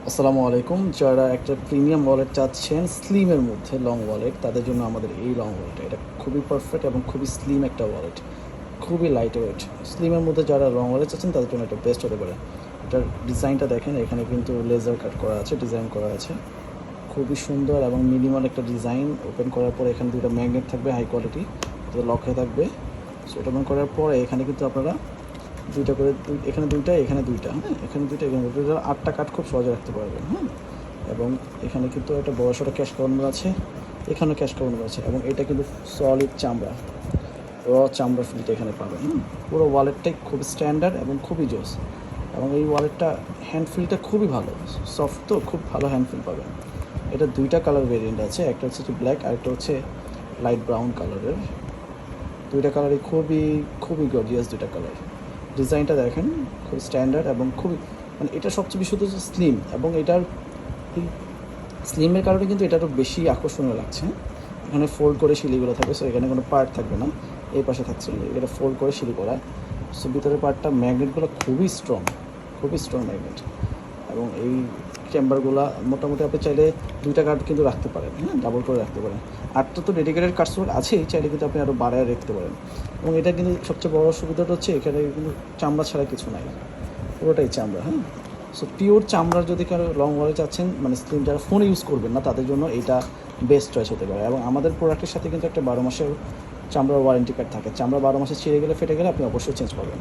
আসসালামু আলাইকুম। যারা একটা প্রিমিয়াম ওয়ালেট চাচ্ছেন স্লিমের মধ্যে লং ওয়ালেট, তাদের জন্য আমাদের এই লং ওয়ালেটটা এটা খুবই পারফেক্ট এবং খুবই স্লিম একটা ওয়ালেট, খুবই লাইট ওয়েট। স্লিমের মধ্যে যারা লং ওয়ালেট চাচ্ছেন তাদের জন্য এটা বেস্ট হতে পারে। এটার ডিজাইনটা দেখেন, এখানে কিন্তু লেজার কাট করা আছে, ডিজাইন করা আছে, খুবই সুন্দর এবং মিনিমাল একটা ডিজাইন। ওপেন করার পরে এখানে দুটো ম্যাগনেট থাকবে হাই কোয়ালিটি, যেটা লক হয়ে থাকবে। সো এটা ওপেন করার পরে এখানে কিন্তু আপনারা দুইটা করে এখানে দুইটা, এখানে দুইটা, হ্যাঁ, এখানে দুইটা, এখানে দুইটা, 8টা কাঠ খুব সহজে রাখতে পারবেন, হ্যাঁ। এবং এখানে কিন্তু একটা বড় সড়ো ক্যাশ কাউন্টার আছে, এখানেও ক্যাশ কাউন্টার আছে, এবং এটা কিন্তু সলিড চামড়া, চামড়া ফিলটা এখানে পাবেন। পুরো ওয়ালেটটাই খুব স্ট্যান্ডার্ড এবং খুবই জোস। এবং এই ওয়ালেটটা হ্যান্ড ফিলটা খুবই ভালো, সফট, তো খুব ভালো হ্যান্ড ফিল পাবেন। এটা দুইটা কালার ভেরিয়েন্ট আছে, একটা হচ্ছে ব্ল্যাক আর একটা হচ্ছে লাইট ব্রাউন কালারের। দুইটা কালারই খুবই খুবই গর্জিয়াস, দুইটা কালার। ডিজাইনটা দেখেন, খুব স্ট্যান্ডার্ড এবং খুবই, মানে এটা সবচেয়ে বেশি হচ্ছে স্লিম, এবং এটার এই স্লিমের কারণে কিন্তু এটা আরও বেশি আকর্ষণীয় লাগছে। এখানে ফোল্ড করে শিলিগুলো থাকবে, সো এখানে কোনো পার্ট থাকবে না, এই পাশে থাকছে, এটা ফোল্ড করে শিলি করা। সো ভিতরের পার্টটা, ম্যাগনেটগুলো খুবই স্ট্রং ম্যাগনেট। এবং এই চেম্বারগুলো মোটামুটি আপনি চাইলে দুইটা কার্ড কিন্তু রাখতে পারেন, হ্যাঁ, ডাবল করে রাখতে পারেন। আটটা তো ডেডিকেটেড কার্ড স্লট আছেই, চাইলে কিন্তু আপনি আরও বাড়ায় রাখতে পারেন। এবং এটা কিন্তু সবচেয়ে বড় সুবিধাটা হচ্ছে এখানে কিন্তু চামড়া ছাড়া কিছু নাই, পুরোটাই চামড়া, হ্যাঁ। সো পিওর চামড়ার যদি কারো লং ওয়ালেট চাচ্ছেন, মানে স্ক্রিন যারা ফোনে ইউজ করবেন না, তাদের জন্য এটা বেস্ট চয়েস হতে পারে। এবং আমাদের প্রোডাক্টের সাথে কিন্তু একটা 12 মাসের চামড়ার ওয়ারেন্টি কার্ড থাকে। চামড়া 12 মাসে ছিঁড়ে গেলে, ফেটে গেলে আপনি অবশ্যই চেঞ্জ পাবেন।